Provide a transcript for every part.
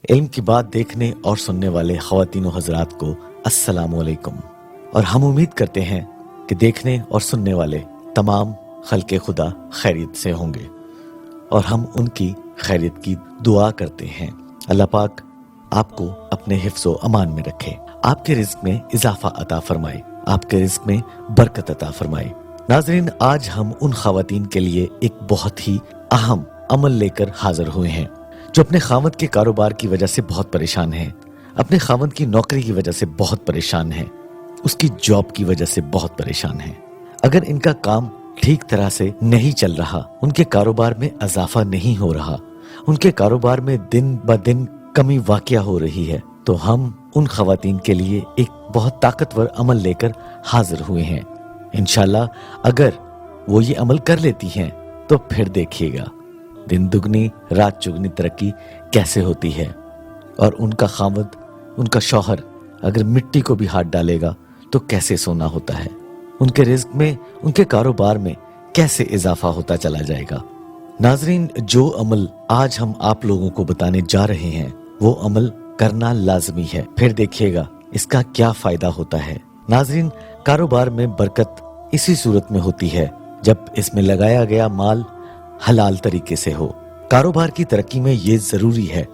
علم کی بات دیکھنے اور سننے والے خواتین و حضرات کو السلام علیکم، اور ہم امید کرتے ہیں کہ دیکھنے اور سننے والے تمام خلق خدا خیریت سے ہوں گے، اور ہم ان کی خیریت کی دعا کرتے ہیں۔ اللہ پاک آپ کو اپنے حفظ و امان میں رکھے، آپ کے رزق میں اضافہ عطا فرمائے، آپ کے رزق میں برکت عطا فرمائے۔ ناظرین، آج ہم ان خواتین کے لیے ایک بہت ہی اہم عمل لے کر حاضر ہوئے ہیں جو اپنے خاوند کے کاروبار کی وجہ سے بہت پریشان ہیں، اپنے خاوند کی نوکری کی وجہ سے بہت پریشان ہیں، اس کی جاب کی وجہ سے بہت پریشان ہیں۔ اگر ان کا کام ٹھیک طرح سے نہیں چل رہا، ان کے کاروبار میں اضافہ نہیں ہو رہا، ان کے کاروبار میں دن بدن کمی واقع ہو رہی ہے، تو ہم ان خواتین کے لیے ایک بہت طاقتور عمل لے کر حاضر ہوئے ہیں۔ انشاءاللہ اگر وہ یہ عمل کر لیتی ہیں تو پھر دیکھیے گا دن دگنی رات چگنی ترقی کیسے ہوتی ہے، اور ان کا خاوند، ان کا شوہر اگر مٹی کو بھی ہاتھ ڈالے گا تو کیسے سونا ہوتا ہے، ان کے رزق میں، ان کے کاروبار میں کیسے اضافہ ہوتا چلا جائے گا۔ ناظرین، جو عمل آج ہم آپ لوگوں کو بتانے جا رہے ہیں وہ عمل کرنا لازمی ہے، پھر دیکھیے گا اس کا کیا فائدہ ہوتا ہے۔ ناظرین، کاروبار میں برکت اسی صورت میں ہوتی ہے جب اس میں لگایا گیا مال حلال طریقے سے ہو۔ کاروبار کی ترقی میں یہ ضروری ہے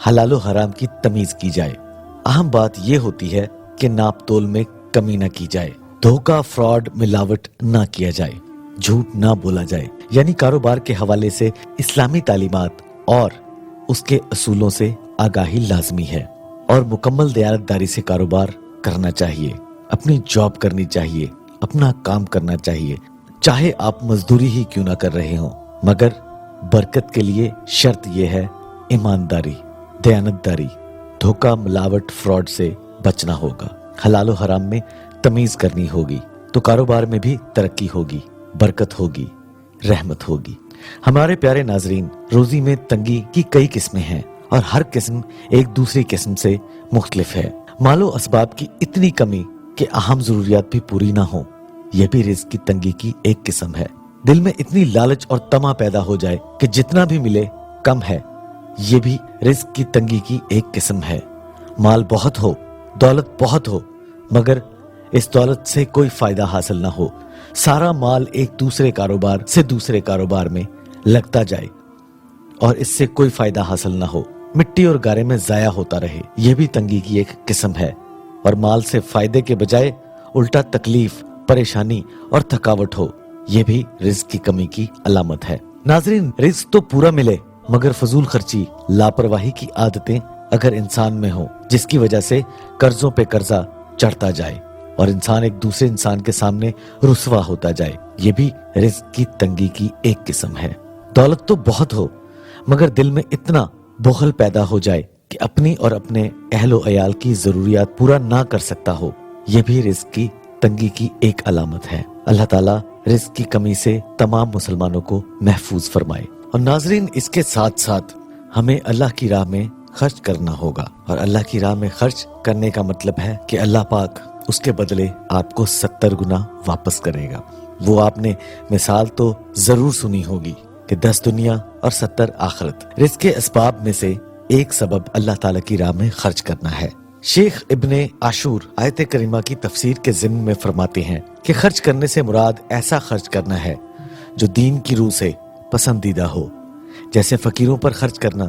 حلال و حرام کی تمیز کی جائے۔ اہم بات یہ ہوتی ہے کہ ناپ تول میں کمی نہ کی جائے، دھوکہ، فراڈ، ملاوٹ نہ کیا جائے، جھوٹ نہ بولا جائے۔ یعنی کاروبار کے حوالے سے اسلامی تعلیمات اور اس کے اصولوں سے آگاہی لازمی ہے، اور مکمل دیانتداری سے کاروبار کرنا چاہیے، اپنی جاب کرنی چاہیے، اپنا کام کرنا چاہیے، چاہے آپ مزدوری ہی کیوں نہ کر رہے ہوں، مگر برکت کے لیے شرط یہ ہے ایمانداری، دیانتداری، دھوکہ، ملاوٹ، فراڈ سے بچنا ہوگا، حلال و حرام میں تمیز کرنی ہوگی، تو کاروبار میں بھی ترقی ہوگی، برکت ہوگی، رحمت ہوگی۔ ہمارے پیارے ناظرین، روزی میں تنگی کی کئی قسمیں ہیں، اور ہر قسم ایک دوسری قسم سے مختلف ہے۔ مال و اسباب کی اتنی کمی کہ اہم ضروریات بھی پوری نہ ہوں، یہ بھی رزق کی تنگی کی ایک قسم ہے۔ دل میں اتنی لالچ اور طمع پیدا ہو جائے کہ جتنا بھی ملے کم ہے، یہ بھی رزق کی تنگی کی ایک قسم ہے۔ مال بہت ہو، دولت بہت ہو، مگر اس دولت سے کوئی فائدہ حاصل نہ ہو، سارا مال ایک دوسرے کاروبار سے دوسرے کاروبار میں لگتا جائے اور اس سے کوئی فائدہ حاصل نہ ہو، مٹی اور گارے میں ضائع ہوتا رہے، یہ بھی تنگی کی ایک قسم ہے۔ اور مال سے فائدے کے بجائے الٹا تکلیف، پریشانی اور تھکاوٹ ہو، یہ بھی رزق کی کمی کی علامت ہے۔ ناظرین، رزق تو پورا ملے مگر فضول خرچی، لاپرواہی کی عادتیں اگر انسان میں ہوں، جس کی وجہ سے قرضوں پہ قرضہ چڑھتا جائے اور انسان ایک دوسرے انسان کے سامنے رسوا ہوتا جائے، یہ بھی رزق کی تنگی کی ایک قسم ہے۔ دولت تو بہت ہو مگر دل میں اتنا بخل پیدا ہو جائے کہ اپنی اور اپنے اہل و عیال کی ضروریات پورا نہ کر سکتا ہو، یہ بھی رزق کی تنگی کی ایک علامت ہے۔ اللہ تعالیٰ رزق کی کمی سے تمام مسلمانوں کو محفوظ فرمائے۔ اور ناظرین، اس کے ساتھ ساتھ ہمیں اللہ کی راہ میں خرچ کرنا ہوگا، اور اللہ کی راہ میں خرچ کرنے کا مطلب ہے کہ اللہ پاک اس کے بدلے آپ کو 70 گنا واپس کرے گا۔ وہ آپ نے مثال تو ضرور سنی ہوگی کہ 10 دنیا اور 70 آخرت۔ رزق کے اسباب میں سے ایک سبب اللہ تعالیٰ کی راہ میں خرچ کرنا ہے۔ شیخ ابن عاشور آیت کریمہ کی تفسیر کے ضمن میں فرماتے ہیں کہ خرچ کرنے سے مراد ایسا خرچ کرنا ہے جو دین کی روح سے پسندیدہ ہو، جیسے فقیروں پر خرچ کرنا،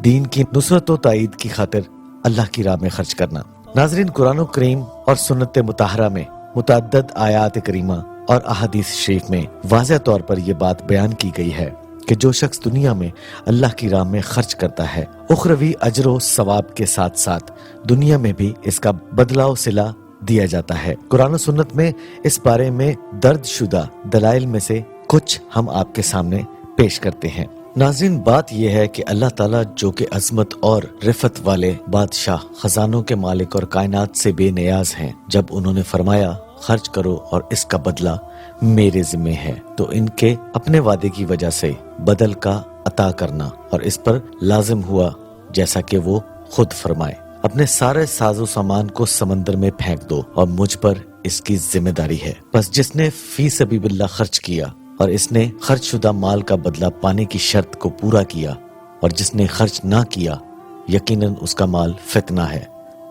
دین کی نصرت و تائید کی خاطر اللہ کی راہ میں خرچ کرنا۔ ناظرین، قرآن و کریم اور سنت مطہرہ میں متعدد آیات کریمہ اور احادیث شریف میں واضح طور پر یہ بات بیان کی گئی ہے کہ جو شخص دنیا میں اللہ کی راہ میں خرچ کرتا ہے، اخروی اجر و ثواب کے ساتھ ساتھ دنیا میں بھی اس کا بدلہ و صلہ دیا جاتا ہے۔ قرآن و سنت میں اس بارے میں درج شدہ دلائل میں سے کچھ ہم آپ کے سامنے پیش کرتے ہیں۔ ناظرین، بات یہ ہے کہ اللہ تعالیٰ جو کہ عظمت اور رفعت والے بادشاہ، خزانوں کے مالک اور کائنات سے بے نیاز ہیں، جب انہوں نے فرمایا خرچ کرو اور اس کا بدلہ میرے ذمہ ہے، تو ان کے اپنے وعدے کی وجہ سے بدل کا عطا کرنا اور اس پر لازم ہوا، جیسا کہ وہ خود فرمائے، اپنے سارے ساز و سامان کو سمندر میں پھینک دو اور مجھ پر اس کی ذمہ داری ہے۔ بس جس نے فی سبیل اللہ خرچ کیا اور اس نے خرچ شدہ مال کا بدلہ پانے کی شرط کو پورا کیا، اور جس نے خرچ نہ کیا यकीनन उसका माल फितना है।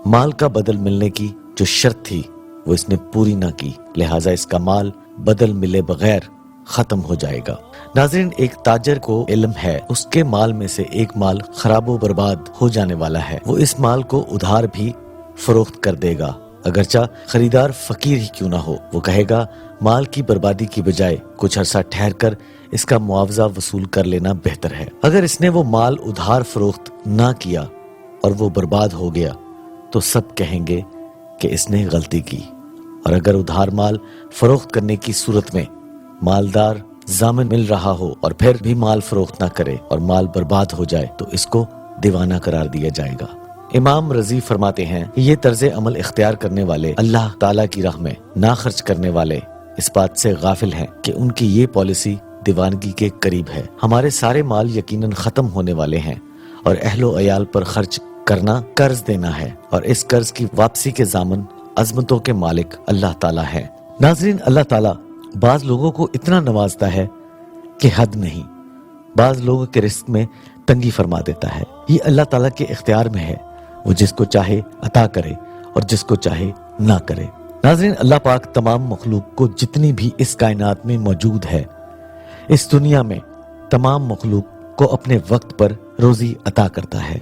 माल का बदल मिलने की जो शर्त थी वो इसने पूरी ना की, लिहाजा इसका माल बदल मिले बगैर खत्म हो जाएगा। नाज़रीन, एक ताजर को इल्म है उसके माल में से एक माल खराबो बर्बाद हो जाने वाला है। वो इस माल को उधार भी फरोख्त कर देगा, अगरचा खरीदार फकीर ही क्यों ना हो। वो कहेगा माल की बर्बादी की बजाय कुछ अरसा ठहर कर इसका मुआवजा वसूल कर लेना बेहतर है। अगर इसने वो माल उधार फरोख्त ना किया और वो बर्बाद हो गया तो सब कहेंगे कि इसने गलती की, और अगर उधार माल फरोख्त करने की सूरत में मालदार जामिन मिल रहा हो और फिर भी माल फरोख्त ना करे और माल बर्बाद हो जाए तो इसको दीवाना करार दिया जाएगा। इमाम रजी फरमाते हैं कि ये तर्ज अमल इख्तियार करने वाले अल्लाह ताला की राह में ना खर्च करने वाले इस बात से गाफिल हैं कि उनकी ये पॉलिसी दीवानगी के करीब है। हमारे सारे माल यकीनन खत्म होने वाले हैं और अहलो अयाल पर खर्च करना कर्ज देना है, और इस कर्ज की वापसी के ज़ामन अजमतों के मालिक अल्लाह ताला है। नाज़रीन, अल्लाह ताला बाज लोगों को इतना नवाजता है कि हद नहीं। बाज लोगों के रिस्क में तंगी फरमा देता है। ये अल्लाह ताला के इख्तियार में है, वो जिसको चाहे अता करे और जिसको चाहे ना करे। नाज़रीन, अल्लाह पाक तमाम मखलूक को जितनी भी इस कायनात में मौजूद है, इस दुनिया में तमाम मखलूक को अपने वक्त पर रोजी अता करता है,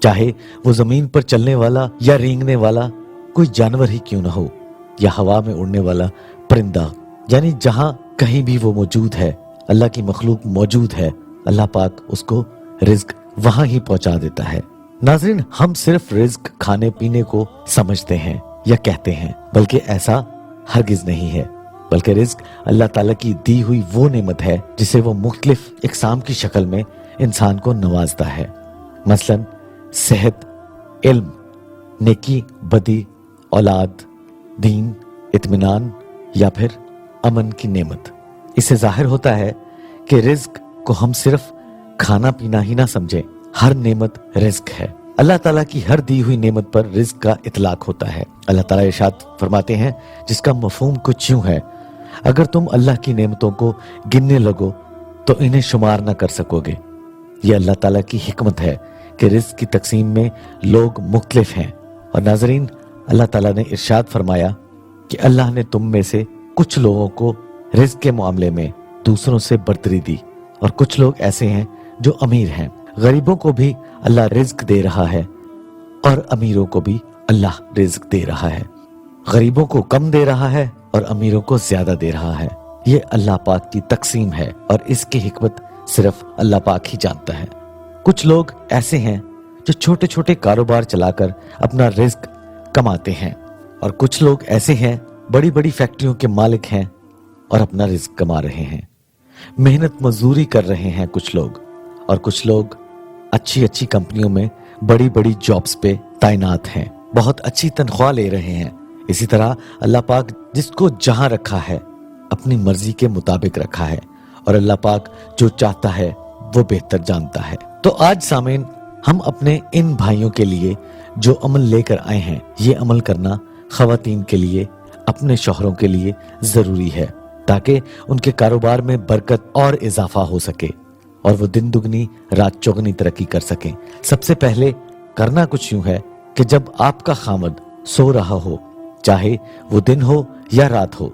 चाहे वो जमीन पर चलने वाला या रेंगने वाला कोई जानवर ही क्यों ना हो, या हवा में उड़ने वाला परिंदा, यानी जहां कहीं भी वो मौजूद है, अल्लाह की मखलूक मौजूद है, अल्लाह पाक उसको रिज्क वहां ही पहुंचा देता है। नाज़रीन, हम सिर्फ रिज्क खाने पीने को समझते हैं या कहते हैं, बल्कि ऐसा हरगिज नहीं है, बल्कि रिज्क अल्लाह ताला की दी हुई वो नेमत है जिसे वो मुख्तलिफ इकसाम की शक्ल में इंसान को नवाजता है। मसलन सेहत, इल्म, नेकी, बदी, औलाद, दीन, इत्मीनान या फिर अमन की नेमत। इससे जाहिर होता है कि रिज्क को हम सिर्फ खाना पीना ही ना समझें, हर नेमत रिज्क है। अल्लाह ताला की हर दी हुई नेमत पर रिज्क का इतलाक होता है। अल्लाह ताला इरशाद फरमाते हैं, जिसका मफहूम कुछ यूं है, अगर तुम अल्लाह की नेमतों को गिनने लगो तो इन्हें शुमार न कर सकोगे। ये अल्लाह ताला की हिकमत है कि रिज्क की तकसीम में लोग मुख्तलिफ हैं। और नाजरीन, अल्लाह ताला ने इरशाद फरमाया कि अल्लाह ने तुम में से कुछ लोगों को रिज्क के मामले में दूसरों से बरतरी दी, और कुछ लोग ऐसे हैं जो अमीर हैं। गरीबों को भी अल्लाह रिज्क दे रहा है और अमीरों को भी अल्लाह रिज्क दे रहा है। गरीबों को कम दे रहा है और अमीरों को ज्यादा दे रहा है। ये अल्लाह पाक की तकसीम है और इसकी हिकमत सिर्फ अल्लाह पाक ही जानता है। कुछ लोग ऐसे हैं जो छोटे छोटे कारोबार चलाकर अपना रिज्क कमाते हैं, और कुछ लोग ऐसे हैं बड़ी बड़ी फैक्ट्रियों के मालिक हैं और अपना रिज्क कमा रहे हैं। मेहनत मजदूरी कर रहे हैं कुछ लोग, और कुछ लोग अच्छी अच्छी कंपनियों में बड़ी बड़ी जॉब्स पे तैनात हैं, बहुत अच्छी तनख्वाह ले रहे हैं। इसी तरह अल्लाह पाक जिसको जहां रखा है अपनी मर्जी के मुताबिक रखा है, और अल्लाह पाक जो चाहता है वो बेहतर जानता है। तो आज सामीन, हम अपने इन भाइयों के लिए जो अमल लेकर आए हैं, ये अमल करना खवातीन के लिए, अपने शौहरों के लिए जरूरी है, ताकि उनके कारोबार में बरकत और इजाफा हो सके और वो दिन दुगनी रात चौगनी तरक्की कर सकें। सबसे पहले करना कुछ यूं है कि जब आपका खामद सो रहा हो, चाहे वो दिन हो या रात हो,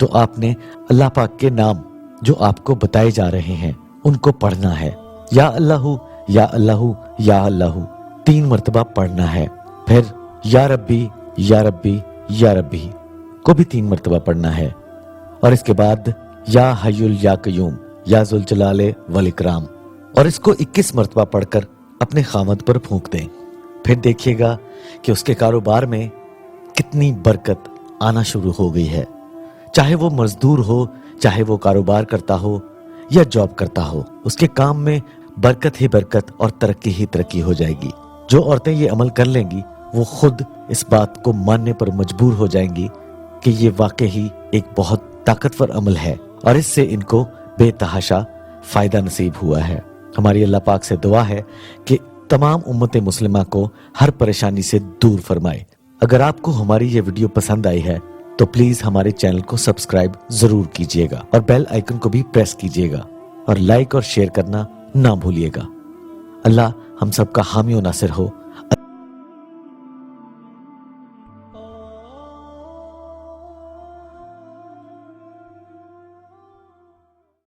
तो आपने अल्लाह पाक के नाम जो आपको बताए जा रहे हैं उनको पढ़ना है। या अल्लाहू या अल्लाहू या अल्लाहू 3 मरतबा पढ़ना है। फिर या रब्बी या रब्बी या रब्बी को भी 3 मरतबा पढ़ना है, और इसके बाद या हय्युल या कय्यूम या जुल जलाले वल इकराम, और इसको 21 मरतबा पढ़कर अपने खामद पर फूंक दें। फिर देखिएगा कि उसके कारोबार में कितनी बरकत आना शुरू हो गई है। चाहे वो मजदूर हो, चाहे वो कारोबार करता हो या जॉब करता हो, उसके काम में बरकत ही बरकत और तरक्की ही तरक्की हो जाएगी। जो औरतें ये अमल कर लेंगी वो खुद इस बात को मानने पर मजबूर हो जाएंगी कि ये वाकई ही एक बहुत ताकतवर अमल है और इससे इनको बेतहाशा फायदा नसीब हुआ है। हमारी अल्लाह पाक से दुआ है कि तमाम उम्मत मुस्लिमा को हर परेशानी से दूर फरमाए। अगर आपको हमारी ये वीडियो पसंद आई है तो प्लीज हमारे चैनल को सब्सक्राइब जरूर कीजिएगा और बेल आइकन को भी प्रेस कीजिएगा और लाइक और शेयर करना ना भूलिएगा। अल्लाह ہم سب کا حامی و ناصر ہو.